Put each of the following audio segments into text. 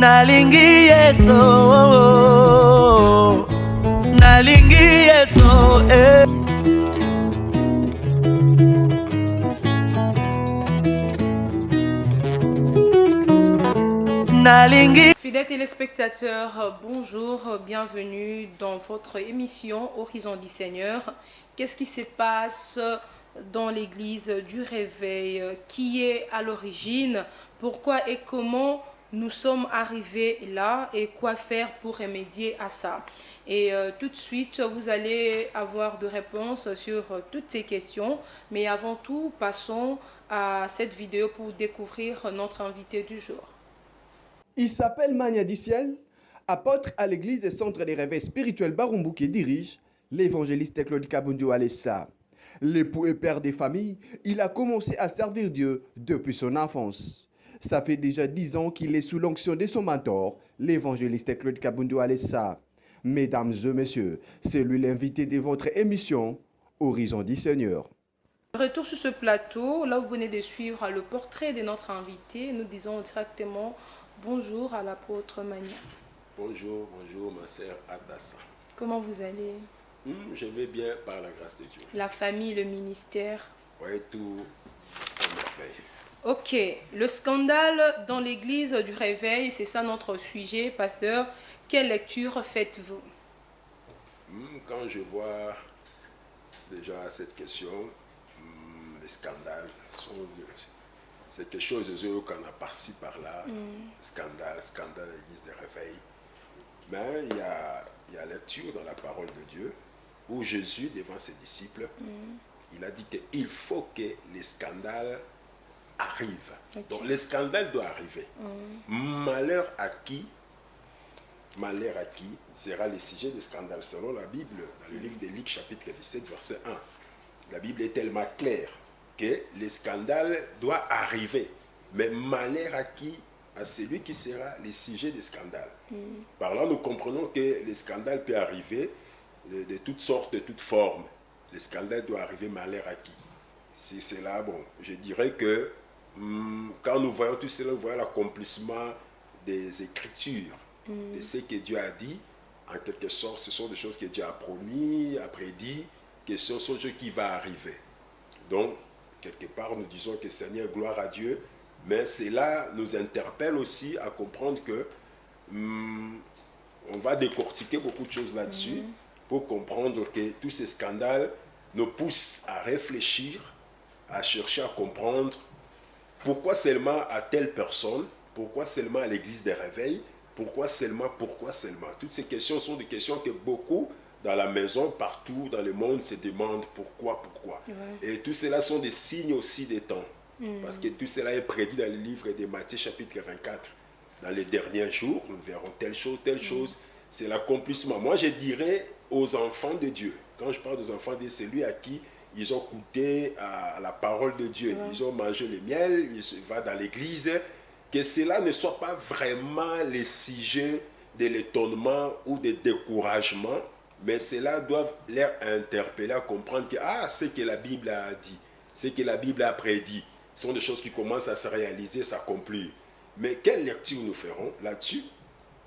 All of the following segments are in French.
nalingi yeso, nalingi yeso, nalingi. Fidèles téléspectateurs, bonjour, bienvenue dans votre émission Horizon du Seigneur. Qu'est-ce qui se passe dans l'église du réveil? Qui est à l'origine? Pourquoi et comment nous sommes arrivés là et quoi faire pour remédier à ça? Et tout de suite, vous allez avoir des réponses sur toutes ces questions. Mais avant tout, passons à cette vidéo pour découvrir notre invité du jour. Il s'appelle Mania du Ciel, apôtre à l'église et centre des réveils spirituels Barumbu qui dirige l'évangéliste Claude Kabundu Alessa. L'époux et père des familles, il a commencé à servir Dieu depuis son enfance. Ça fait déjà 10 ans qu'il est sous l'onction de son mentor, l'évangéliste Claude Kabundu Alessa. Mesdames et messieurs, c'est lui l'invité de votre émission Horizon du Seigneur. Retour sur ce plateau, là vous venez de suivre le portrait de notre invité. Nous disons directement bonjour à l'apôtre Mania. Bonjour, bonjour ma sœur Adassa. Comment vous allez? Je vais bien par la grâce de Dieu. La famille, le ministère? Oui, tout en merveille. Ok, le scandale dans l'église du réveil, c'est ça notre sujet, pasteur. Quelle lecture faites-vous? Quand je vois déjà cette question, les scandales sont... C'est quelque chose qu'on a par-ci, par-là. Scandale à l'église des réveils. Mais il y a lecture dans la parole de Dieu où Jésus, devant ses disciples, il a dit qu'il faut que les scandales arrivent. Okay. Donc les scandales doivent arriver. Malheur à qui sera le sujet des scandales selon la Bible, dans le livre de Luc chapitre 17, verset 1. La Bible est tellement claire que les scandales doivent arriver. Mais malheur à qui? À celui qui sera le sujet des scandales. Par là, nous comprenons que les scandales peuvent arriver de toutes sortes, de toutes formes. Les scandales doivent arriver, malheur à qui? Si c'est là, bon, je dirais que quand nous voyons tout cela, nous voyons l'accomplissement des Écritures, de ce que Dieu a dit. En quelque sorte, ce sont des choses que Dieu a promis, a prédit, que ce sont des choses qui vont arriver. Donc, quelque part, nous disons que Seigneur, gloire à Dieu, mais cela nous interpelle aussi à comprendre que on va décortiquer beaucoup de choses là-dessus pour comprendre que tous ces scandales nous poussent à réfléchir, à chercher à comprendre pourquoi seulement à telle personne, pourquoi seulement à l'église des réveils, pourquoi seulement. Toutes ces questions sont des questions que beaucoup dans la maison, partout dans le monde, se demandent pourquoi. Ouais. Et tout cela sont des signes aussi des temps. Parce que tout cela est prédit dans le livre de Matthieu chapitre 24. Dans les derniers jours, nous verrons telle chose. C'est l'accomplissement. Moi, je dirais aux enfants de Dieu. Quand je parle aux enfants de Dieu, c'est lui à qui ils ont goûté à la parole de Dieu. Ouais. Ils ont mangé le miel, ils vont dans l'église. Que cela ne soit pas vraiment le sujet de l'étonnement ou de découragement, mais cela doit les interpeller à comprendre que ce que la Bible a dit, ce que la Bible a prédit, sont des choses qui commencent à se réaliser, s'accomplir. Mais quelle lecture nous ferons là-dessus?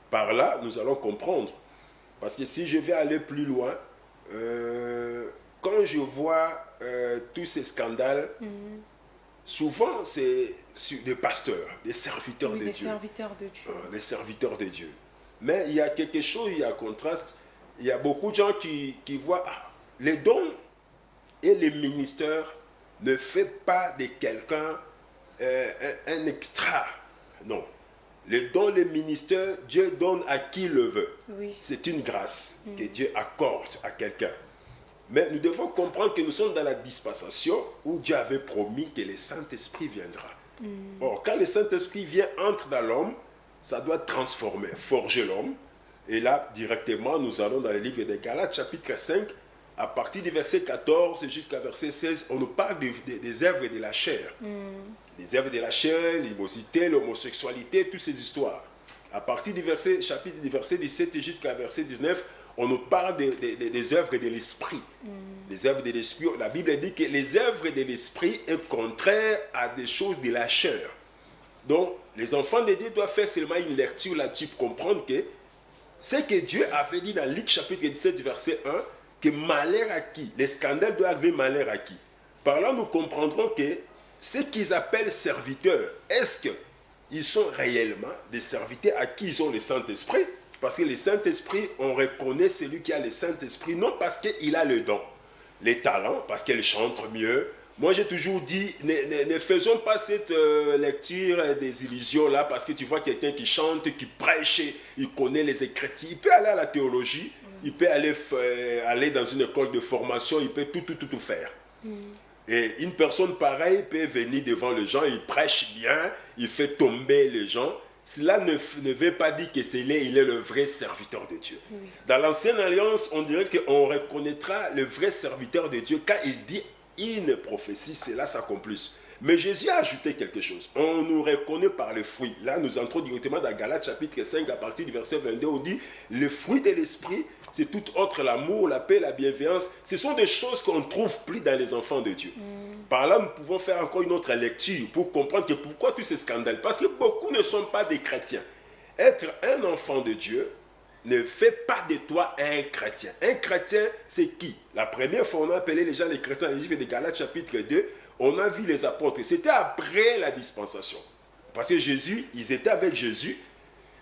Par là, nous allons comprendre. Parce que si je vais aller plus loin, quand je vois tous ces scandales, souvent c'est sur des pasteurs, des serviteurs de Dieu. Des serviteurs de Dieu. Mais il y a quelque chose, il y a un contraste. Il y a beaucoup de gens qui voient les dons et les ministères ne fait pas de quelqu'un un extra. Non. Les dons, les ministères, Dieu donne à qui le veut. Oui. C'est une grâce que Dieu accorde à quelqu'un. Mais nous devons comprendre que nous sommes dans la dispensation où Dieu avait promis que le Saint-Esprit viendra. Or, quand le Saint-Esprit vient, entre dans l'homme, ça doit transformer, forger l'homme. Et là, directement, nous allons dans le livre de Galates, chapitre 5, à partir du verset 14 jusqu'à verset 16, on nous parle des œuvres de la chair. Les œuvres de la chair, l'immosité, l'homosexualité, toutes ces histoires. À partir du verset 17 jusqu'à verset 19, on nous parle des œuvres de l'esprit. Les œuvres de l'esprit, la Bible dit que les œuvres de l'esprit sont contraires à des choses de la chair. Donc, les enfants de Dieu doivent faire seulement une lecture là-dessus pour comprendre que ce que Dieu avait dit dans Luc chapitre 17, verset 1, que malheur à qui? Les scandales doivent arriver malheur à qui? Par là, nous comprendrons que ce qu'ils appellent serviteurs, est-ce qu'ils sont réellement des serviteurs à qui ils ont le Saint-Esprit? Parce que le Saint-Esprit, on reconnaît celui qui a le Saint-Esprit, non parce qu'il a le don, les talents, parce qu'il chante mieux. Moi, j'ai toujours dit, ne faisons pas cette lecture des illusions-là, parce que tu vois quelqu'un qui chante, qui prêche, il connaît les Écritures, il peut aller à la théologie, il peut aller dans une école de formation, il peut tout faire. Et une personne pareille peut venir devant les gens, il prêche bien, il fait tomber les gens. Cela ne veut pas dire que il est le vrai serviteur de Dieu. Oui. Dans l'Ancienne Alliance, on dirait qu'on reconnaîtra le vrai serviteur de Dieu quand il dit une prophétie, cela s'accomplisse. Mais Jésus a ajouté quelque chose. On nous reconnaît par les fruits. Là, nous entrons directement dans Galates chapitre 5, à partir du verset 22, on dit le fruit de l'esprit, c'est tout autre, l'amour, la paix, la bienveillance. Ce sont des choses qu'on ne trouve plus dans les enfants de Dieu. Par là, nous pouvons faire encore une autre lecture pour comprendre que pourquoi tous ces scandales. Parce que beaucoup ne sont pas des chrétiens. Être un enfant de Dieu ne fait pas de toi un chrétien. Un chrétien, c'est qui? La première fois, on a appelé les gens les chrétiens dans les livres de Galates chapitre 2. On a vu les apôtres. C'était après la dispensation. Parce que Jésus, ils étaient avec Jésus.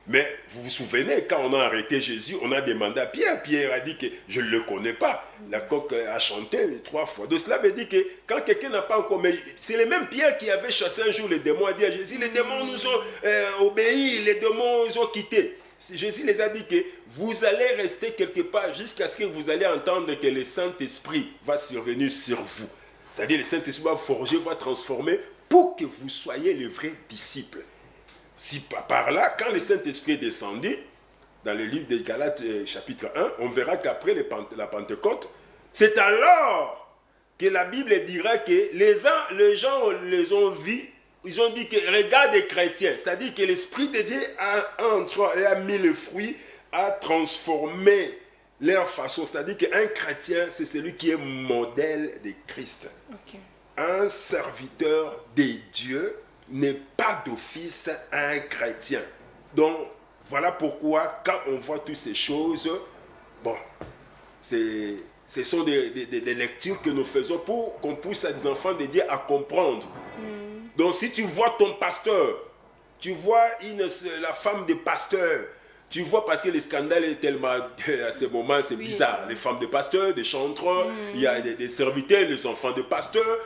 Mais vous vous souvenez, quand on a arrêté Jésus, on a demandé à Pierre. Pierre a dit que je ne le connais pas. La coque a chanté 3 fois. Donc cela veut dire que quand quelqu'un n'a pas encore... Mais c'est le même Pierre qui avait chassé un jour les démons. A dit à Jésus, les démons nous ont obéi, les démons nous ont quittés. Jésus les a dit que vous allez rester quelque part jusqu'à ce que vous allez entendre que le Saint-Esprit va survenir sur vous. C'est-à-dire le Saint-Esprit va forger, va transformer pour que vous soyez les vrais disciples. Si par là, quand le Saint-Esprit est descendu, dans le livre de Galates chapitre 1, on verra qu'après la Pentecôte, c'est alors que la Bible dira que les gens les ont vus, ils ont dit que regarde les chrétiens, c'est-à-dire que l'Esprit de Dieu a mis le fruit, a transformé leur façon. C'est-à-dire qu'un chrétien, c'est celui qui est modèle de Christ. Okay. Un serviteur de Dieu n'est pas d'office un chrétien. Donc, voilà pourquoi, quand on voit toutes ces choses, bon, ce sont des lectures que nous faisons pour qu'on pousse à des enfants de Dieu à comprendre. Donc, si tu vois ton pasteur, tu vois la femme des pasteurs, tu vois, parce que le scandale est tellement, à ce moment, c'est bizarre. Les femmes de pasteurs, des chantres, il y a des serviteurs, les enfants de pasteurs.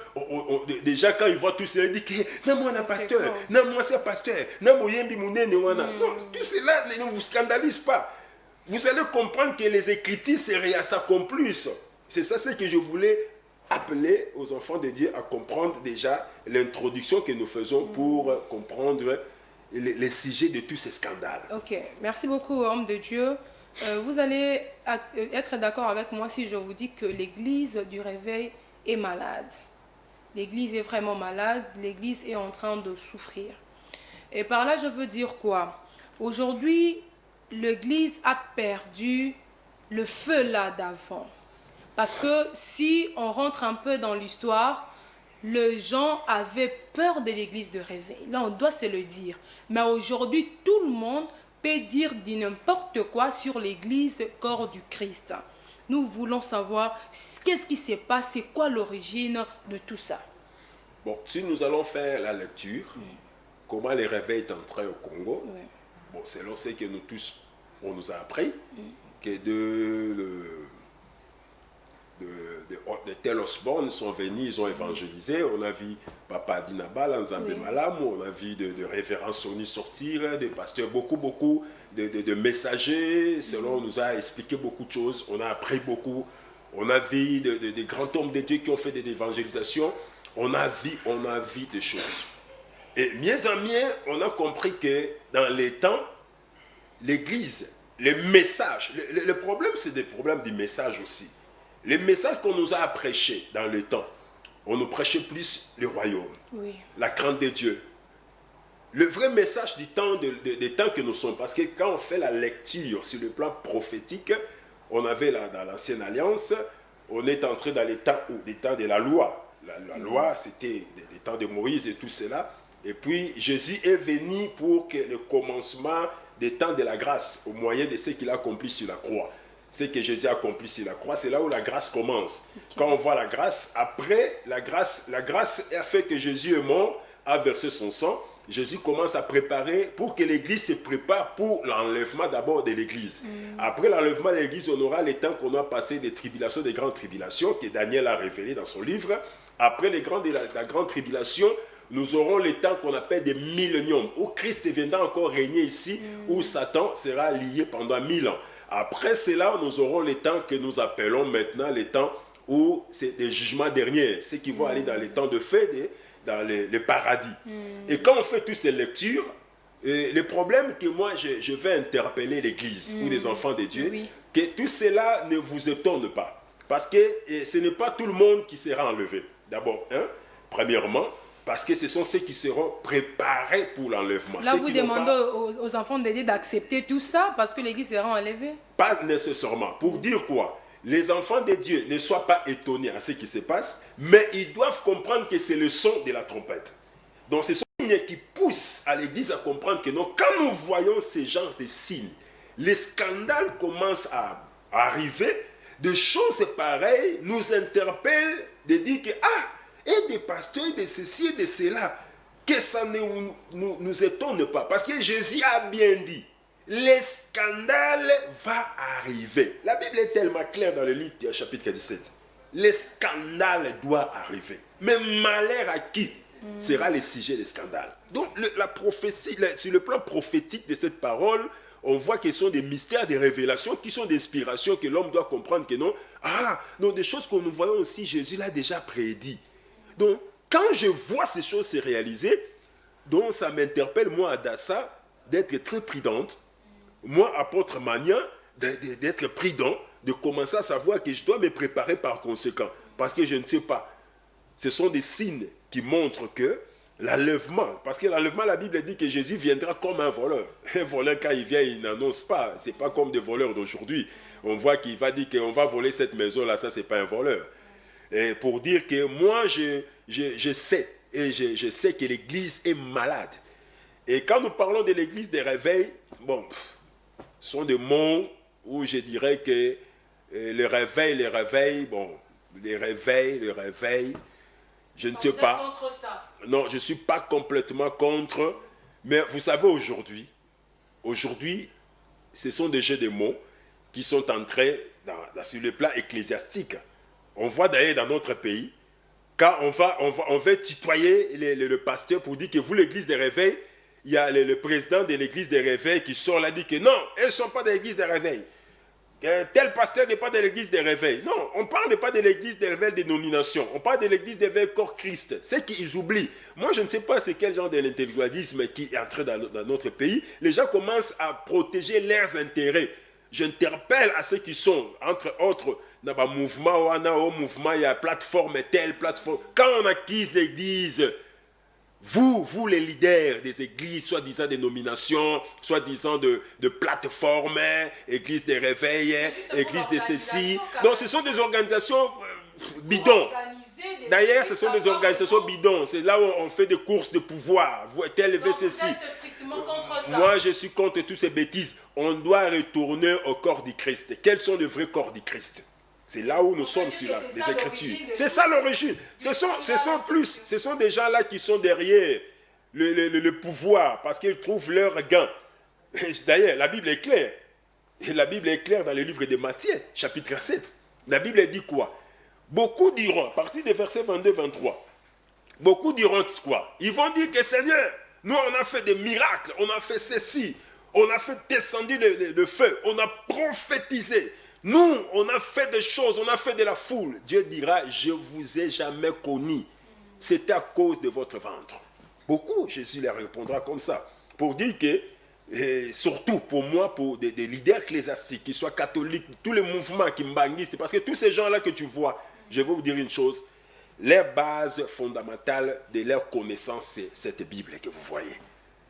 Déjà, quand ils voient tout cela, ils disent que non, moi, on a pasteur, non, moi, c'est pasteur, non, moi, yembi moune, non, tout cela ne vous scandalise pas. Vous allez comprendre que les Écritures, ça s'accomplissent. C'est ça ce que je voulais appeler aux enfants de Dieu à comprendre déjà l'introduction que nous faisons pour comprendre les sujets de tous ces scandales. Ok, merci beaucoup, homme de Dieu. Vous allez être d'accord avec moi si je vous dis que l'église du réveil est malade. L'église est vraiment malade, l'église est en train de souffrir. Et par là, je veux dire quoi? Aujourd'hui, l'église a perdu le feu là d'avant. Parce que si on rentre un peu dans l'histoire, les gens avaient peur de l'église de réveil. Là, on doit se le dire. Mais aujourd'hui, tout le monde peut dire n'importe quoi sur l'église corps du Christ. Nous voulons savoir qu'est-ce qui se passe, c'est quoi l'origine de tout ça. Bon, si nous allons faire la lecture, comment le réveil est entré au Congo, bon, selon ce que nous tous, on nous a appris, que de Tel Osborne sont venus, ils ont évangélisé. On a vu Papa Dinabal, Nzambe Malam, on a vu de révérends Soni sortir, des pasteurs, beaucoup de messagers. Selon on nous a expliqué beaucoup de choses, on a appris beaucoup. On a vu de grands hommes de Dieu qui ont fait des évangélisations. On a vu des choses. Et mieux en mieux, on a compris que dans les temps, l'Église, les messages, le problème, c'est des problèmes du message aussi. Les messages qu'on nous a prêchés dans le temps, on nous prêchait plus le royaume, la crainte de Dieu. Le vrai message du temps, des temps que nous sommes, parce que quand on fait la lecture sur le plan prophétique, on avait dans l'Ancienne Alliance, on est entré dans les temps de la loi. La loi, c'était des temps de Moïse et tout cela. Et puis Jésus est venu pour que le commencement des temps de la grâce, au moyen de ce qu'il a accompli sur la croix. Ce que Jésus a accompli sur la croix, c'est là où la grâce commence. Okay. Quand on voit la grâce, après la grâce a fait que Jésus est mort, a versé son sang. Jésus commence à préparer pour que l'Église se prépare pour l'enlèvement d'abord de l'Église. Après l'enlèvement de l'Église, on aura les temps qu'on a passé des tribulations, des grandes tribulations, que Daniel a révélé dans son livre. Après la grande tribulation, nous aurons les temps qu'on appelle des milléniums, où Christ viendra encore régner ici, où Satan sera lié pendant 1000 ans. Après cela, nous aurons les temps que nous appelons maintenant les temps où c'est des jugements derniers, ceux qui vont aller dans les temps de fait, dans le paradis. Et quand on fait toutes ces lectures, le problème que moi je vais interpeller l'Église ou les enfants de Dieu, que tout cela ne vous étonne pas. Parce que ce n'est pas tout le monde qui sera enlevé. D'abord, premièrement, parce que ce sont ceux qui seront préparés pour l'enlèvement. Là, vous demandez aux enfants de Dieu d'accepter tout ça parce que l'Église sera enlevée? Pas nécessairement. Pour dire quoi? Les enfants de Dieu ne soient pas étonnés à ce qui se passe, mais ils doivent comprendre que c'est le son de la trompette. Donc, ce sont des signes qui poussent à l'Église à comprendre que non, quand nous voyons ces genres de signes, les scandales commencent à arriver, des choses pareilles nous interpellent de dire que, et des pasteurs, de ceci et de cela, que ça ne nous étonne pas. Parce que Jésus a bien dit, les scandales vont arriver. La Bible est tellement claire dans le livre chapitre 17. Les scandales doivent arriver. Mais malheur à qui sera le sujet des scandales? Donc la prophétie, sur le plan prophétique de cette parole, on voit que ce sont des mystères, des révélations qui sont d'inspiration que l'homme doit comprendre que non. Non, des choses que nous voyons aussi, Jésus l'a déjà prédit. Donc, quand je vois ces choses se réaliser, donc ça m'interpelle, moi, Adassa, d'être très prudente. Moi, apôtre Mania, d'être prudent, de commencer à savoir que je dois me préparer par conséquent. Parce que je ne sais pas. Ce sont des signes qui montrent que l'enlèvement, parce que l'enlèvement, la Bible dit que Jésus viendra comme un voleur. Un voleur, quand il vient, il n'annonce pas. Ce n'est pas comme des voleurs d'aujourd'hui. On voit qu'il va dire qu'on va voler cette maison-là, ça, ce n'est pas un voleur. Et pour dire que moi, je sais, et je sais que l'Église est malade. Et quand nous parlons de l'Église des réveils, bon, ce sont des mots où je dirais que le réveil, je ne sais pas. Vous êtes contre ça? Non, je ne suis pas complètement contre, mais vous savez, aujourd'hui, ce sont des jeux de mots qui sont entrés sur le plan ecclésiastique. On voit d'ailleurs dans notre pays, quand on va tutoyer le pasteur pour dire que vous, l'église des réveils, il y a le président de l'église des réveils qui sort là, dit que non, elles ne sont pas de l'église des réveils. Tel pasteur n'est pas de l'église des réveils. Non, on ne parle pas de l'église des réveils des nominations. On parle de l'église des réveils corps Christ. C'est qu'ils oublient. Moi, je ne sais pas c'est quel genre de l'intellectualisme qui est entré dans notre pays. Les gens commencent à protéger leurs intérêts. J'interpelle à ceux qui sont, entre autres, dans le mouvement, il y a plateforme, telle plateforme. Quand on acquise l'église, vous les leaders des églises, soi-disant des nominations, soi-disant de plateformes, église des réveils, église de ceci. Donc ce sont des organisations bidons. D'ailleurs, ce sont des organisations bidons. C'est là où on fait des courses de pouvoir. Tel ceci. Moi, je suis contre toutes ces bêtises. On doit retourner au corps du Christ. Quels sont les vrais corps du Christ? C'est là où nous sommes sur les Écritures. C'est ça l'origine. Ce sont des gens là qui sont derrière le pouvoir parce qu'ils trouvent leur gain. D'ailleurs, la Bible est claire. Et la Bible est claire dans le livre de Matthieu, chapitre 7. La Bible dit quoi? Beaucoup diront, à partir des versets 22-23, beaucoup diront quoi? Ils vont dire que Seigneur, nous on a fait des miracles, on a fait ceci, on a fait descendre le feu, on a prophétisé. Nous, on a fait des choses, on a fait de la foule. Dieu dira, je ne vous ai jamais connu. C'était à cause de votre ventre. Beaucoup, Jésus leur répondra comme ça. Pour dire que, surtout pour moi, pour des leaders ecclésiastiques, qu'ils soient catholiques, tous les mouvements qui m'banguissent, parce que tous ces gens-là que tu vois, je vais vous dire une chose, leur base fondamentale de leur connaissance, c'est cette Bible que vous voyez.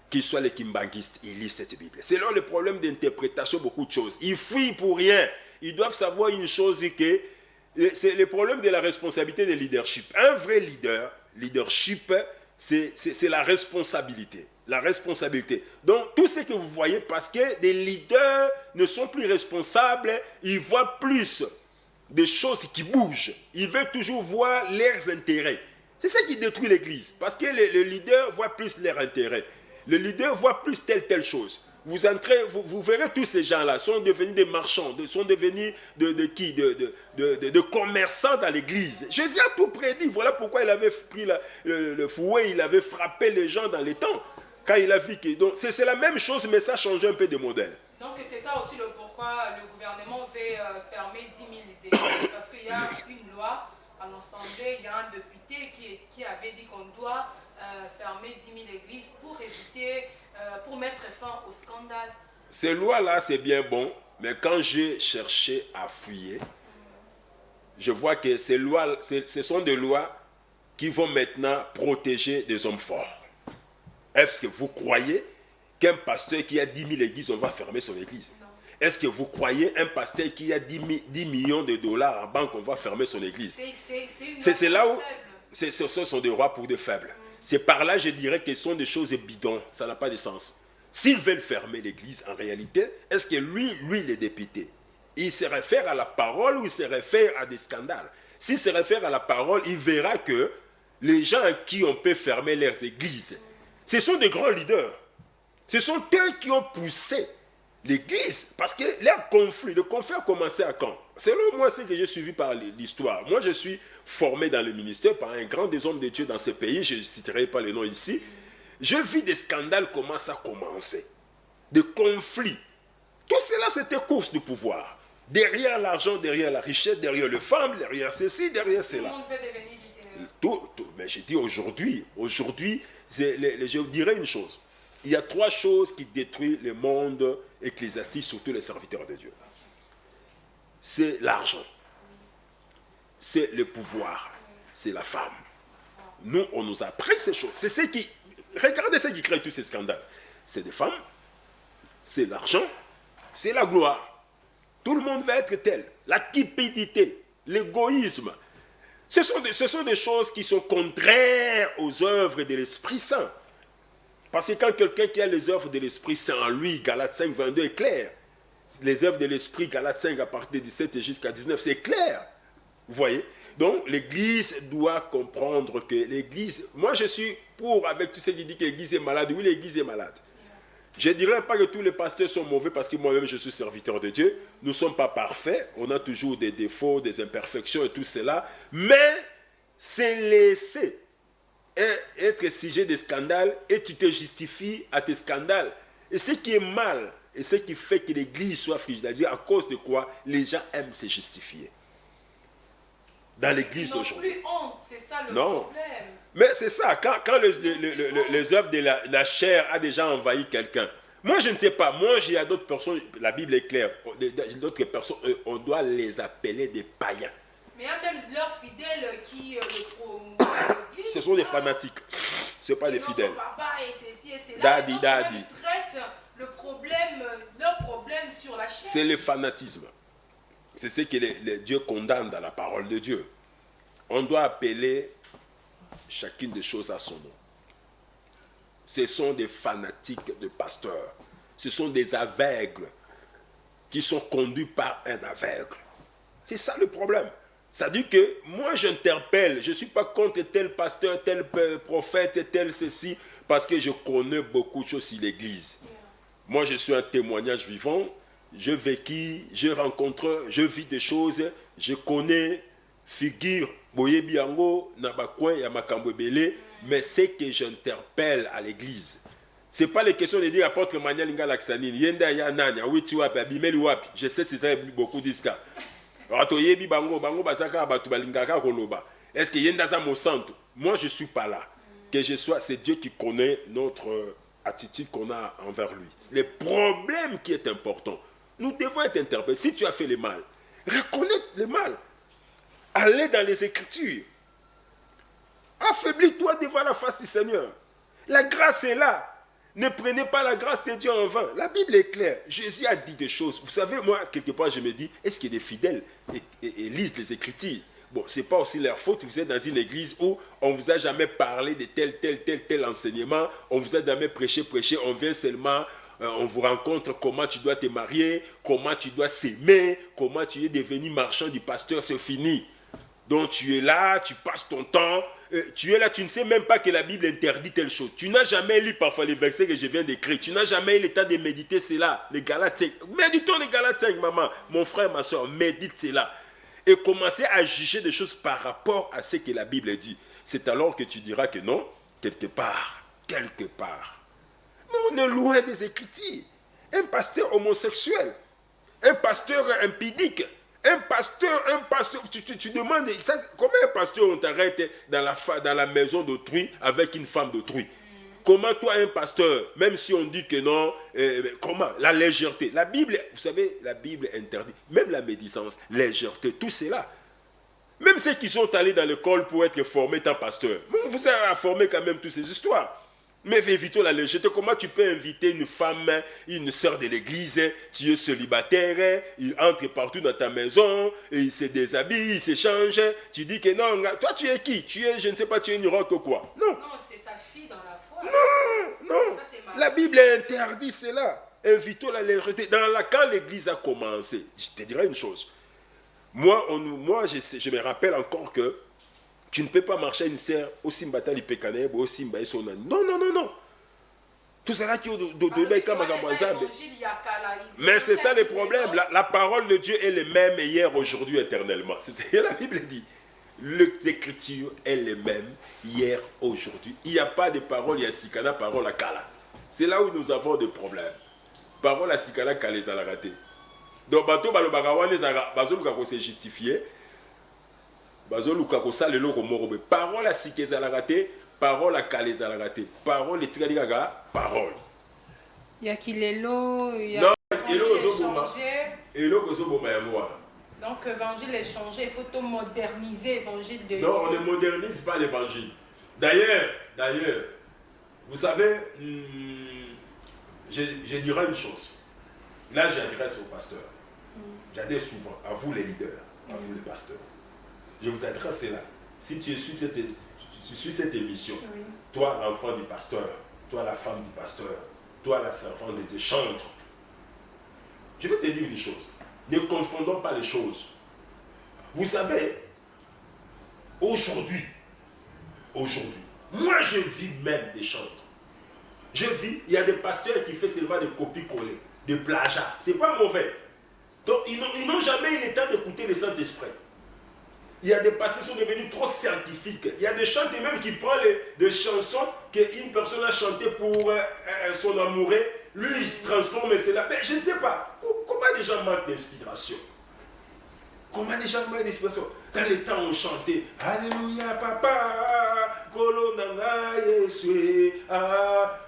Qu'ils soient les kimbanguistes, ils lisent cette Bible. C'est là le problème d'interprétation, beaucoup de choses. Ils fuient pour rien. Ils doivent savoir une chose, que c'est le problème de la responsabilité de leadership. Un vrai leadership, c'est la responsabilité. La responsabilité. Donc, tout ce que vous voyez, parce que des leaders ne sont plus responsables, ils voient plus de choses qui bougent. Ils veulent toujours voir leurs intérêts. C'est ça qui détruit l'église. Parce que le leader voit plus leurs intérêts. Le leader voit plus telle chose. Vous entrez, vous verrez tous ces gens-là sont devenus des marchands, sont devenus de commerçants dans l'église. Jésus a tout prédit. Voilà pourquoi il avait pris le fouet, il avait frappé les gens dans les temps. Quand il a vu que... Donc c'est la même chose, mais ça change un peu de modèle. Donc c'est ça aussi le pourquoi le gouvernement veut fermer 10 000 églises. Parce qu'il y a une loi à l'Assemblée, il y a un député qui avait dit qu'on doit fermer 10 000 églises pour éviter, pour mettre fin au scandale. Ces lois-là, c'est bien bon, mais quand j'ai cherché à fouiller, je vois que ces lois, ce sont des lois qui vont maintenant protéger des hommes forts. Est-ce que vous croyez qu'un pasteur qui a 10 000 églises, on va fermer son église? Est-ce que vous croyez un pasteur qui a 10 millions de dollars en banque, on va fermer son église? C'est là où ce sont des rois pour des faibles. C'est par là, je dirais, que ce sont des choses bidons. Ça n'a pas de sens. S'ils veulent fermer l'église, en réalité, est-ce que lui, le député, il se réfère à la parole ou il se réfère à des scandales? S'il se réfère à la parole, il verra que les gens à qui on peut fermer leurs églises, ce sont des grands leaders. Ce sont eux qui ont poussé l'église. Parce que le conflit a commencé à quand? Selon moi, c'est que j'ai suivi par l'histoire. Moi, je suis formé dans le ministère par un grand des hommes de Dieu dans ce pays. Je ne citerai pas les noms ici. Je vis des scandales comment ça a commencé. Des conflits. Tout cela, c'était course de pouvoir. Derrière l'argent, derrière la richesse, derrière les femmes, derrière ceci, derrière cela. Tout le monde veut devenir littéraire. Mais je dis aujourd'hui, je dirais une chose. Il y a 3 choses qui détruisent le monde ecclésiastique, surtout les serviteurs de Dieu. C'est l'argent, c'est le pouvoir, c'est la femme. Nous, on nous a appris ces choses. C'est ce qui... Regardez ce qui crée tous ces scandales. C'est des femmes, c'est l'argent, c'est la gloire. Tout le monde va être tel. La cupidité, l'égoïsme. Ce sont des choses qui sont contraires aux œuvres de l'Esprit Saint. Parce que quand quelqu'un qui a les œuvres de l'Esprit Saint en lui, Galates 5, 22 est clair. Les œuvres de l'Esprit, Galates 5 à partir de 17 jusqu'à 19, c'est clair. Vous voyez? Donc l'Église doit comprendre que l'Église... Moi je suis pour avec tous ceux qui disent que l'Église est malade. Oui, l'Église est malade. Je ne dirais pas que tous les pasteurs sont mauvais parce que moi-même je suis serviteur de Dieu. Nous ne sommes pas parfaits. On a toujours des défauts, des imperfections et tout cela. Mais c'est laisser être sujet de scandales et tu te justifies à tes scandales. Et ce qui est mal et ce qui fait que l'Église soit frigide, à cause de quoi les gens aiment se justifier. Dans l'Église d'aujourd'hui. Ils n'ont plus honte, c'est ça le problème. Mais c'est ça, quand les œuvres de la chair a déjà envahi quelqu'un. Moi, je ne sais pas. Moi, il y a d'autres personnes, la Bible est claire, d'autres personnes, on doit les appeler des païens. Mais il y a même leurs fidèles qui l'église. Ce sont des fanatiques. Ce ne sont pas des fidèles. Papa et ceci et cela. Daddy. Ils traitent leur problème sur la chair. C'est le fanatisme. C'est ce que Dieu condamne dans la parole de Dieu. On doit appeler chacune des choses à son nom. Ce sont des fanatiques de pasteurs. Ce sont des aveugles qui sont conduits par un aveugle. C'est ça le problème. Ça dit que moi j'interpelle, je ne suis pas contre tel pasteur, tel prophète, tel ceci, parce que je connais beaucoup de choses sur l'Église. Moi je suis un témoignage vivant. Je vécu, je rencontre, je vis des choses, je connais, figure, boyebi yango, nabakwen, yamakambo belé, mais c'est que j'interpelle à l'église. Ce n'est pas les questions de dire apôtre Emmanuel Ngalaxanine, yenda ya nanya, witi wapi, abimeli wapi. Je sais c'est ça beaucoup disent ça. Rato yebi bango basaka abatu balingaka koloba. Est-ce que yenda za mo santo? Moi je suis pas là. Que je sois, c'est Dieu qui connaît notre attitude qu'on a envers lui. Le problème qui est important. Nous devons être interpellés. Si tu as fait le mal, reconnaître le mal. Allez dans les Écritures. Affaiblis-toi devant la face du Seigneur. La grâce est là. Ne prenez pas la grâce de Dieu en vain. La Bible est claire. Jésus a dit des choses. Vous savez, moi, quelque part, je me dis, est-ce qu'il y a des fidèles et lisent les Écritures? Bon, ce n'est pas aussi leur faute, vous êtes dans une église où on ne vous a jamais parlé de tel enseignement, on ne vous a jamais prêché, on vient seulement, on vous rencontre comment tu dois te marier, comment tu dois s'aimer, comment tu es devenu marchand du pasteur, c'est fini. Donc tu es là, tu passes ton temps, tu es là, tu ne sais même pas que la Bible interdit telle chose. Tu n'as jamais lu parfois les versets que je viens d'écrire, tu n'as jamais eu le temps de méditer cela, les Galates 5. Méditons les Galates 5, maman, mon frère, ma soeur, médite cela. Et commencer à juger des choses par rapport à ce que la Bible dit. C'est alors que tu diras que non, quelque part. Mais on est loin des Écritures. Un pasteur homosexuel, un pasteur impudique, un pasteur, tu demandes, ça, comment un pasteur on t'arrête dans la maison d'autrui avec une femme d'autrui? Comment toi, un pasteur, même si on dit que non, comment? La légèreté. La Bible, vous savez, la Bible interdit, même la médisance, légèreté, tout cela. Même ceux qui sont allés dans l'école pour être formés étant pasteur, vous avez formé quand même toutes ces histoires. Mais évitons la légèreté. Comment tu peux inviter une femme, une sœur de l'église, tu es célibataire, il entre partout dans ta maison, et il se déshabille, il s'échange, tu dis que non, toi tu es qui? Tu es, je ne sais pas, tu es une roque ou quoi? Non. Non, c'est sa fille dans la foi. Non. Ça, la Bible interdit cela. Invitons la légèreté. Quand l'église a commencé, je te dirai une chose. Moi, je me rappelle encore que tu ne peux pas marcher une serre au Simbata Lipekane, au Simba et son âne. Non. Tout cela qui est de mais c'est ça le problème. La parole de Dieu est le même hier, aujourd'hui, éternellement. C'est ce que la Bible dit. L'écriture est le même hier, aujourd'hui. Il n'y a pas de parole, il y a Sikana, parole à Kala. C'est là où nous avons des problèmes. Parole à Sikana, Kala, les a raté. Donc, bateau, balobagawane, bazo luka ko se justifier. Bazo luka ko sa lelo ko morobe. Parole à Sikeza la raté, parole à Kala, les a raté. Parole, les tigadi gaga, parole. Il y a Kilelo, il y a. Non, donc, l'évangile est changé, il faut tout moderniser l'évangile de Dieu. Non, on ne modernise pas l'évangile. D'ailleurs, vous savez, je dirais une chose. Là, j'adresse au pasteur. J'adresse souvent à vous les leaders, à vous les pasteurs. Je vous adresse là. Si tu suis cette émission, toi l'enfant du pasteur, toi la femme du pasteur, toi la servante de chantre, je vais te dire une chose. Ne confondons pas les choses. Vous savez, aujourd'hui, moi je vis même des chantres. Il y a des pasteurs qui font seulement des copies-coller, des plagiats. C'est pas mauvais. Donc ils n'ont jamais eu le temps d'écouter le Saint-Esprit. Il y a des pasteurs qui sont devenus trop scientifiques. Il y a des chanteurs même qui prennent des chansons qu'une personne a chantées pour son amoureux. Lui, il transforme cela. Mais je ne sais pas. Comment des gens manquent d'inspiration? Comment des gens manquent d'inspiration? Dans les temps, on chantait Alléluia, papa, Kolonanga, Yesue.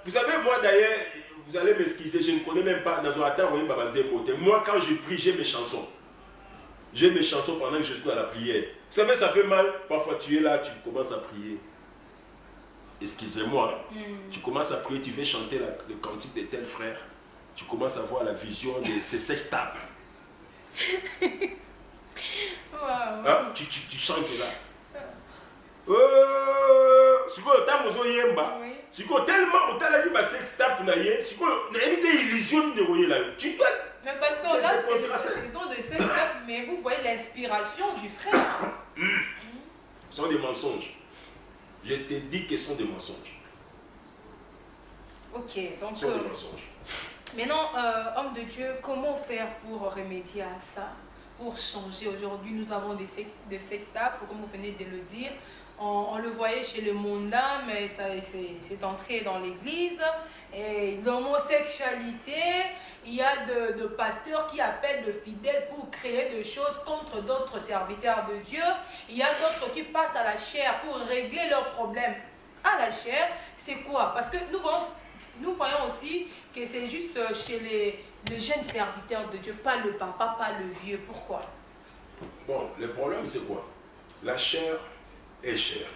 Vous savez, moi d'ailleurs, vous allez m'excuser, je ne connais même pas. Moi, quand je prie, j'ai mes chansons. J'ai mes chansons pendant que je suis dans la prière. Vous savez, ça fait mal. Parfois, tu es là, tu commences à prier. Excusez-moi, tu commences à prier, tu veux chanter le cantique de tel frère. Tu commences à voir la vision de ces sextapes. Wow. Tu chantes là. Si tellement tu as sextape, tu dois. Mais parce que là, c'est une saison de sextape, mais vous voyez l'inspiration du frère. Ce sont des mensonges. Je te dis que ce sont des mensonges. Ok, donc. Ce sont des mensonges. Maintenant, homme de Dieu, comment faire pour remédier à ça? Pour changer? Aujourd'hui, nous avons des sextapes, comme vous venez de le dire. On le voyait chez le mondain, mais c'est entré dans l'église. Et l'homosexualité, il y a de pasteurs qui appellent de fidèles pour créer des choses contre d'autres serviteurs de Dieu. Il y a d'autres qui passent à la chair pour régler leurs problèmes. À la chair, c'est quoi? Parce que nous voyons aussi que c'est juste chez les jeunes serviteurs de Dieu, pas le papa, pas le vieux. Pourquoi? Bon, le problème c'est quoi? La chair est chère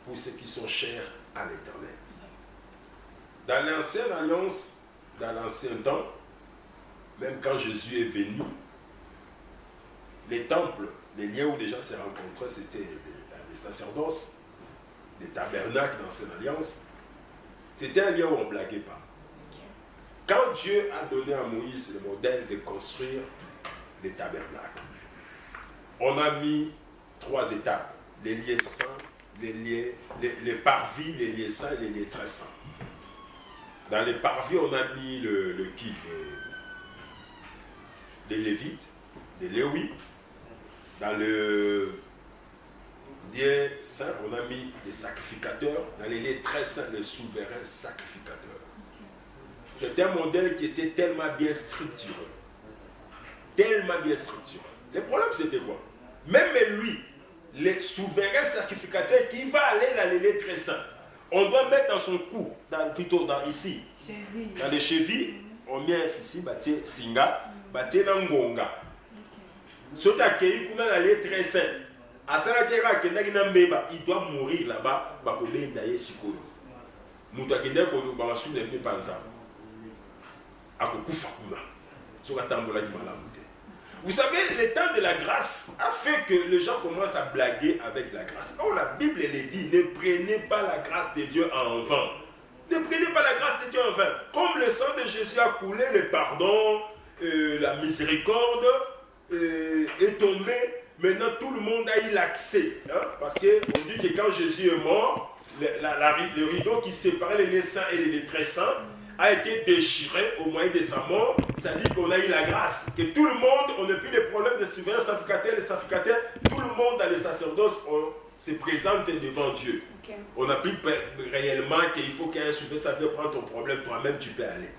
pour ceux qui sont chers à l'Éternel. Dans l'ancienne alliance, dans l'ancien temps, même quand Jésus est venu, les temples les lieux où les gens se rencontraient, c'était les sacerdoces, les tabernacles dans l'ancienne alliance. C'était un lieu où on ne blaguait pas. Quand Dieu a donné à Moïse le modèle de construire les tabernacles, on a mis 3 étapes. Les lieux saints, les parvis, les lieux saints et les lieux très saints. Dans les parvis, on a mis le qui des Lévites, des Lévis. Dans le lieu saint, on a mis les sacrificateurs. Dans les lieux très saints, les souverains sacrificateurs. C'était un modèle qui était tellement bien structuré. Tellement bien structuré. Le problème, c'était quoi? Même lui, les souverains sacrificateurs qui va aller dans les lieux très saints, on doit mettre dans son cou, plutôt ici, dans les chevilles, on met ici, bâtir singa, bâtir nangonga. Ce qui a accueilli dans les lieux très saints, il doit mourir là-bas, vous savez, le temps de la grâce a fait que les gens commencent à blaguer avec la grâce. Oh, la Bible, elle est dit, ne prenez pas la grâce de Dieu en vain. Ne prenez pas la grâce de Dieu en vain. Comme le sang de Jésus a coulé, le pardon, la miséricorde est tombé. Maintenant, tout le monde a eu l'accès. Hein, parce qu'on dit que quand Jésus est mort, le rideau qui séparait les lieux saints et les lieux très saints a été déchiré au moyen de sa mort. Ça dit qu'on a eu la grâce. Que tout le monde, on n'a plus de problèmes de souverains sacrificateurs, les sacrificateurs, tout le monde dans les sacerdoces se présente devant Dieu. Okay. On n'a plus réellement qu'il faut qu'un souverain sacrificateur prenne ton problème, toi-même tu peux aller.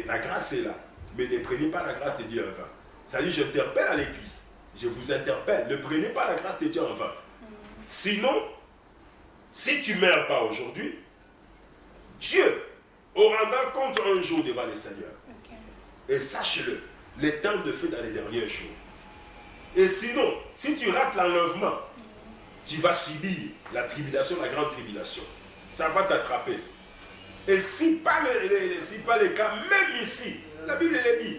La grâce est là. Mais ne prenez pas la grâce de Dieu en vain. Ça dit, j'interpelle à l'église. Je vous interpelle. Ne prenez pas la grâce de Dieu en vain. Sinon, si tu ne meurs pas aujourd'hui, Dieu rendra compte un jour devant le Seigneur. Okay. Et sache-le, les temps de feu dans les derniers jours. Et sinon, si tu rates l'enlèvement, tu vas subir la tribulation, la grande tribulation. Ça va t'attraper. Et si pas le cas, même ici, la Bible elle dit,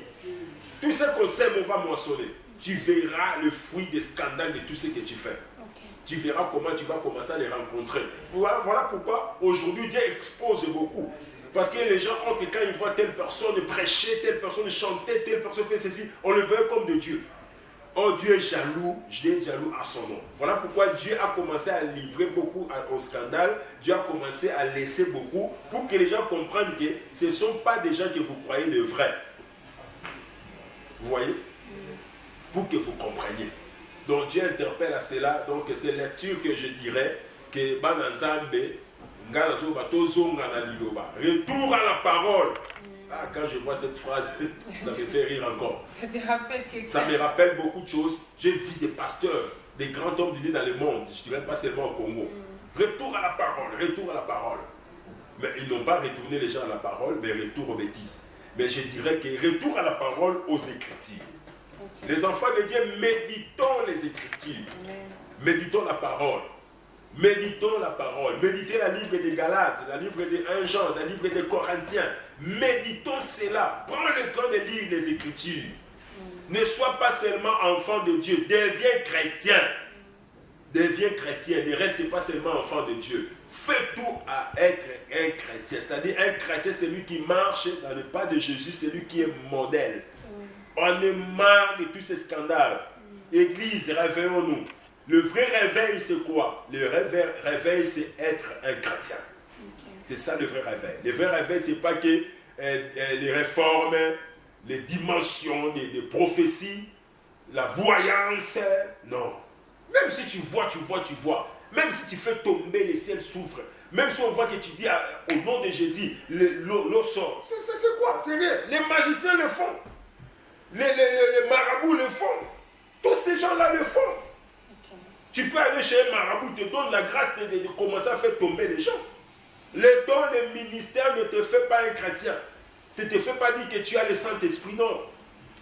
tout ce qu'on sème, on va moissonner. Tu verras le fruit des scandales de tout ce que tu fais. Okay. Tu verras comment tu vas commencer à les rencontrer. Voilà pourquoi aujourd'hui Dieu expose beaucoup. Parce que les gens ont que quand ils voient telle personne prêcher, telle personne chanter, telle personne faire ceci, on le veut comme de Dieu. Oh, Dieu est jaloux à son nom. Voilà pourquoi Dieu a commencé à livrer beaucoup au scandale. Dieu a commencé à laisser beaucoup pour que les gens comprennent que ce ne sont pas des gens que vous croyez de vrais. Vous voyez? Pour que vous compreniez. Donc Dieu interpelle à cela. Donc c'est lecture que je dirais que Bananzambe, retour à la parole. Ah, quand je vois cette phrase, ça me fait rire encore. Ça me rappelle beaucoup de choses. J'ai vu des pasteurs, des grands hommes d'idées dans le monde. Je ne dirais pas seulement au Congo. Retour à la parole, retour à la parole. Mais ils n'ont pas retourné les gens à la parole, mais retour aux bêtises. Mais je dirais que retour à la parole aux Écritures. Okay. Les enfants de Dieu, méditons les Écritures. Méditons la parole. Méditons la parole. Méditez la livre des Galates, la livre de 1 Jean, la livre des Corinthiens. Méditons cela. Prends le temps de lire les Écritures. Ne sois pas seulement enfant de Dieu. Deviens chrétien. Deviens chrétien. Ne reste pas seulement enfant de Dieu. Fais tout à être un chrétien. C'est-à-dire un chrétien, c'est lui qui marche dans le pas de Jésus. C'est lui qui est modèle. On est marre de tous ces scandales. Église, réveillons-nous. Le vrai réveil, c'est quoi? Le réveil, c'est être un chrétien. Okay. C'est ça le vrai réveil. Le vrai réveil, c'est pas que les réformes, les dimensions, les prophéties, la voyance. Non. Même si tu vois. Même si tu fais tomber, les ciels s'ouvrent. Même si on voit que tu dis au nom de Jésus, l'eau sort. C'est quoi? C'est rien. Les magiciens le font. Les marabouts le font. Tous ces gens-là le font. Tu peux aller chez un marabout, il te donne la grâce de commencer à faire tomber les gens. Le don, le ministère ne te fait pas un chrétien. Ne te fait pas dire que tu as le Saint-Esprit, non.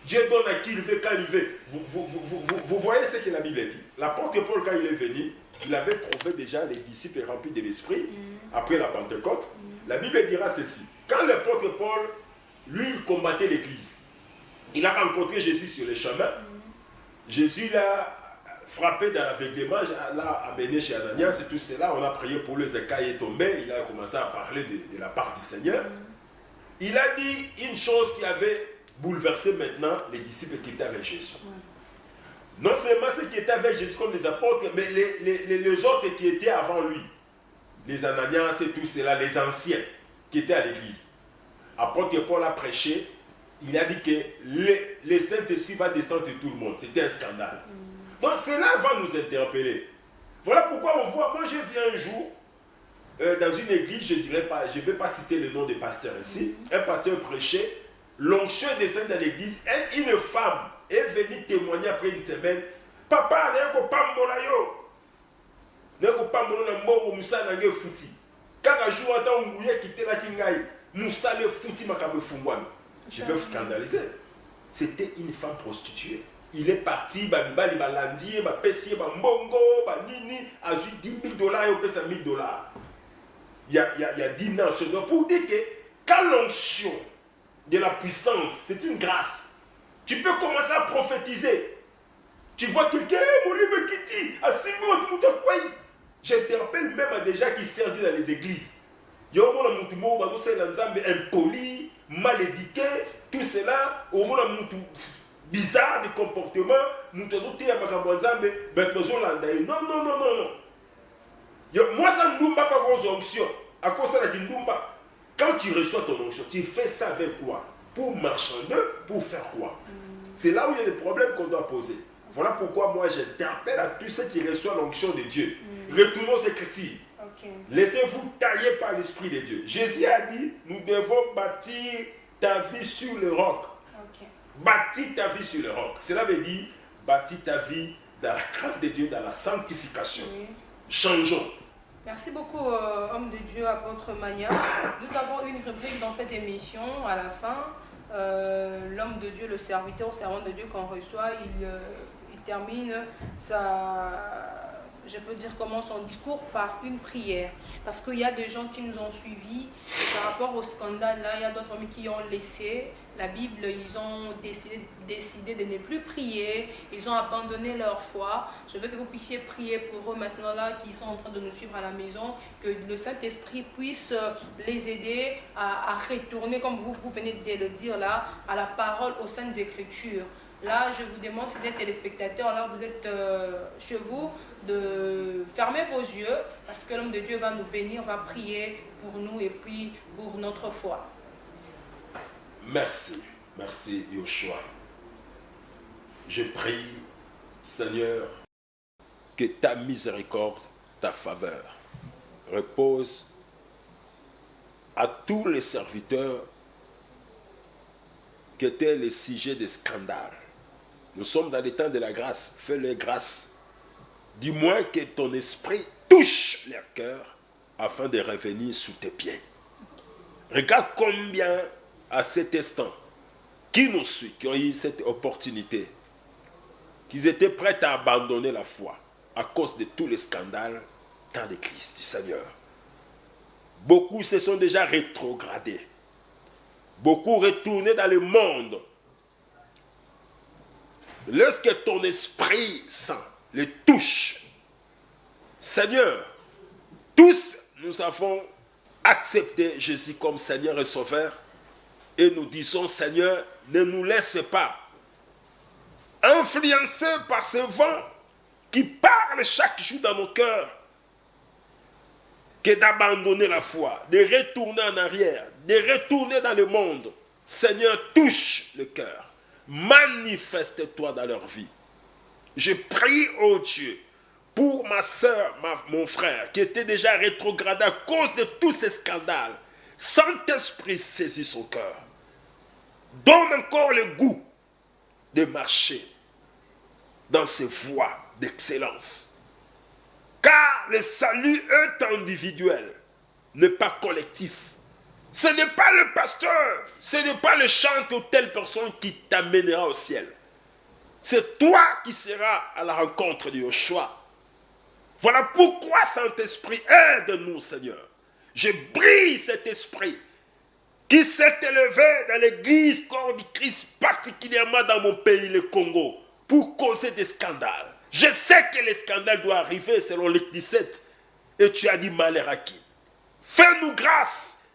Dieu donne à qui il veut, quand il veut. Vous voyez ce que la Bible dit. L'apôtre Paul, quand il est venu, il avait trouvé déjà les disciples remplis de l'Esprit, après la Pentecôte. La Bible dira ceci. Quand l'apôtre Paul, lui, il combattait l'Église, il a rencontré Jésus sur le chemin. Jésus l'a frappé dans l'aveuglement, l'a amené chez Ananias et tout cela. On a prié pour lui, les écailles est tombé. Il a commencé à parler de la part du Seigneur. Il a dit une chose qui avait bouleversé maintenant les disciples qui étaient avec Jésus. Non seulement ceux qui étaient avec Jésus comme les apôtres, mais les autres qui étaient avant lui. Les Ananias et tout cela, les anciens qui étaient à l'église. Apôtre Paul a prêché, il a dit que le Saint-Esprit va descendre sur tout le monde. C'était un scandale. Donc cela va nous interpeller. Voilà pourquoi on voit, moi j'ai vu un jour, dans une église, je ne vais pas citer le nom des pasteurs ici, un pasteur prêchait, l'onction est descendue dans l'église, et une femme est venue témoigner après une semaine, papa, n'est-ce pas mbolayo? N'est-ce pas mbolayo mbongo musa nange futi? Kaka jour attend mouye quitter la kingaï, musa le futi makabe fungwami. Je vais vous scandaliser. C'était une femme prostituée. Il est parti, il a landi, il a payé, il a mbongo, il a eu 10 000 dollars et il a payé 1 000 dollars. Il y a 10 ans. Pour dire que quand l'onction de la puissance, c'est une grâce, tu peux commencer à prophétiser. Tu vois quelqu'un, mon livre qui dit, à 6 mois, j'interpelle même à des gens qui servent dans les églises. Il y a un gens impoli, mal éduqué, tout cela, au moins bizarre de comportement, nous devons dire à non. Moi, ça ne pas vos onctions. À cause de la quand tu reçois ton onction, tu fais ça avec quoi? Pour marchander, pour faire quoi? C'est là où il y a les problèmes qu'on doit poser. Voilà pourquoi moi j'interpelle à tous ceux qui reçoivent l'onction de Dieu. Retournons aux Écritures. Laissez-vous tailler par l'Esprit de Dieu. Jésus a dit, nous devons bâtir ta vie sur le roc. Bâtir ta vie sur le roc. Cela veut dire bâtir ta vie dans la crainte de Dieu, dans la sanctification. Changeons. Merci beaucoup, homme de Dieu, apôtre Mania. Nous avons une rubrique dans cette émission à la fin. L'homme de Dieu, le serviteur ou servant de Dieu qu'on reçoit, il termine je peux dire comment son discours par une prière. Parce qu'il y a des gens qui nous ont suivis et par rapport au scandale là, il y a d'autres qui ont laissé la Bible, ils ont décidé de ne plus prier, ils ont abandonné leur foi. Je veux que vous puissiez prier pour eux maintenant là, qui sont en train de nous suivre à la maison, que le Saint-Esprit puisse les aider à retourner, comme vous venez de le dire là, à la parole, aux Saintes Écritures. Là, je vous demande, fidèles téléspectateurs, là vous êtes chez vous, de fermer vos yeux, parce que l'homme de Dieu va nous bénir, va prier pour nous et puis pour notre foi. Merci, merci Yoshua. Je prie, Seigneur, que ta miséricorde, ta faveur repose à tous les serviteurs qui étaient les sujets des scandales. Nous sommes dans les temps de la grâce. Fais-leur grâce. Dis-moi que ton esprit touche leur cœur afin de revenir sous tes pieds. Regarde combien à cet instant, qui nous suit, qui ont eu cette opportunité, qu'ils étaient prêts à abandonner la foi à cause de tous les scandales dans l'Église du Seigneur. Beaucoup se sont déjà rétrogradés. Beaucoup retournés dans le monde. Lorsque ton Esprit Saint les touche, Seigneur, tous nous avons accepté Jésus comme Seigneur et Sauveur et nous disons, Seigneur, ne nous laisse pas influencés par ce vent qui parle chaque jour dans nos cœurs, que d'abandonner la foi, de retourner en arrière, de retourner dans le monde. Seigneur, touche le cœur. Manifeste-toi dans leur vie. Je prie, oh Dieu, pour ma soeur, mon frère, qui était déjà rétrogradé à cause de tous ces scandales. Saint-Esprit, saisis son cœur. Donne encore le goût de marcher dans ces voies d'excellence. Car le salut est individuel, n'est pas collectif. Ce n'est pas le pasteur, ce n'est pas le chanteur ou telle personne qui t'amènera au ciel. C'est toi qui seras à la rencontre de Yoshua. Voilà pourquoi Saint-Esprit, aide-nous, Seigneur. Je brise cet esprit qui s'est élevé dans l'église corps du Christ, particulièrement dans mon pays, le Congo, pour causer des scandales. Je sais que le scandale doit arriver selon les 17. Et tu as dit malheur à qui? Fais-nous grâce.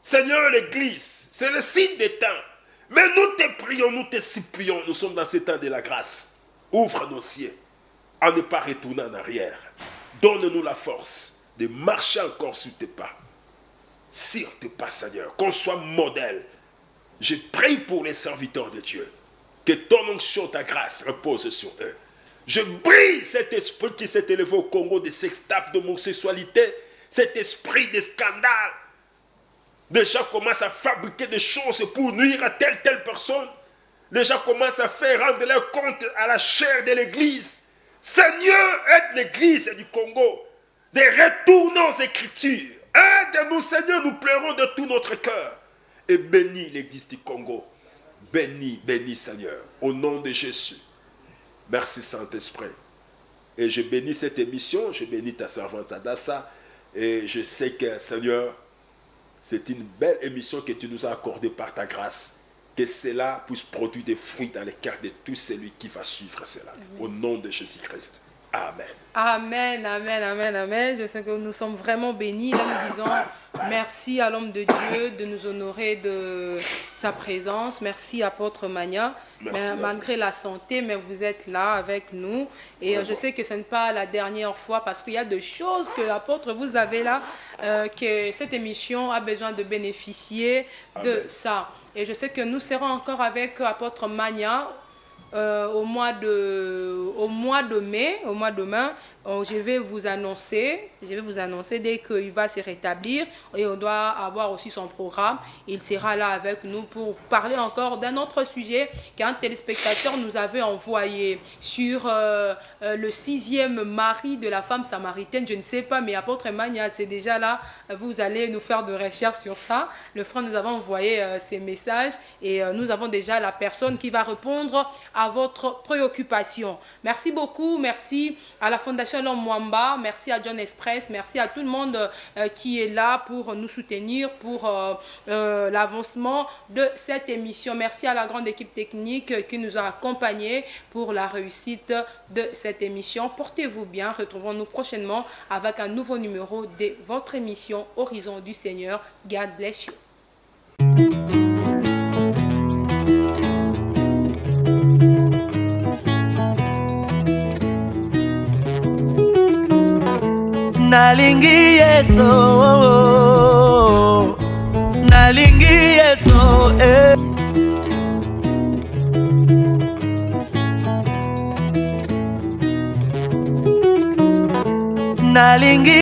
Seigneur, l'Église, c'est le signe des temps. Mais nous te prions, nous te supplions. Nous sommes dans ce temps de la grâce. Ouvre nos cieux, en ne pas retourner en arrière. Donne-nous la force de marcher encore sur tes pas. Sur tes pas, Seigneur. Qu'on soit modèle. Je prie pour les serviteurs de Dieu. Que ton onction, ta grâce repose sur eux. Je brise cet esprit qui s'est élevé au Congo de sextape, d'homosexualité, cet esprit de scandale. Les gens commencent à fabriquer des choses pour nuire à telle personne. Les gens commencent à faire rendre leur compte à la chair de l'Église. Seigneur, aide l'Église du Congo de retourner aux Écritures. Aide-nous, Seigneur, nous pleurons de tout notre cœur. Et bénis l'Église du Congo. Bénis, Seigneur, au nom de Jésus. Merci Saint-Esprit. Et je bénis cette émission, je bénis ta servante Adassa. Et je sais que, Seigneur, c'est une belle émission que tu nous as accordée par ta grâce. Que cela puisse produire des fruits dans le cœur de tout celui qui va suivre cela. Amen. Au nom de Jésus-Christ. Amen. Amen, amen, amen, amen. Je sais que nous sommes vraiment bénis. Là, nous disons merci à l'homme de Dieu de nous honorer de sa présence. Merci, apôtre Magna. Malgré la santé, mais vous êtes là avec nous. Et je sais que ce n'est pas la dernière fois parce qu'il y a des choses que l'apôtre vous avez là, que cette émission a besoin de bénéficier de ça. Et je sais que nous serons encore avec apôtre Magna au mois de mai, je vais vous annoncer dès qu'il va se rétablir et on doit avoir aussi son programme. Il sera là avec nous pour parler encore d'un autre sujet qu'un téléspectateur nous avait envoyé sur le 6e mari de la femme samaritaine. Je ne sais pas, mais apôtre Magna, c'est déjà là. Vous allez nous faire de recherches sur ça. Le frère nous avons envoyé ces messages et nous avons déjà la personne qui va répondre à votre préoccupation. Merci beaucoup. Merci à la Fondation L'Homme Mwamba, merci à John Express, merci à tout le monde qui est là pour nous soutenir pour l'avancement de cette émission. Merci à la grande équipe technique qui nous a accompagnés pour la réussite de cette émission. Portez-vous bien, retrouvons-nous prochainement avec un nouveau numéro de votre émission Horizon du Seigneur. God bless you. Nalingi yeso, nalingi yeso, nalingi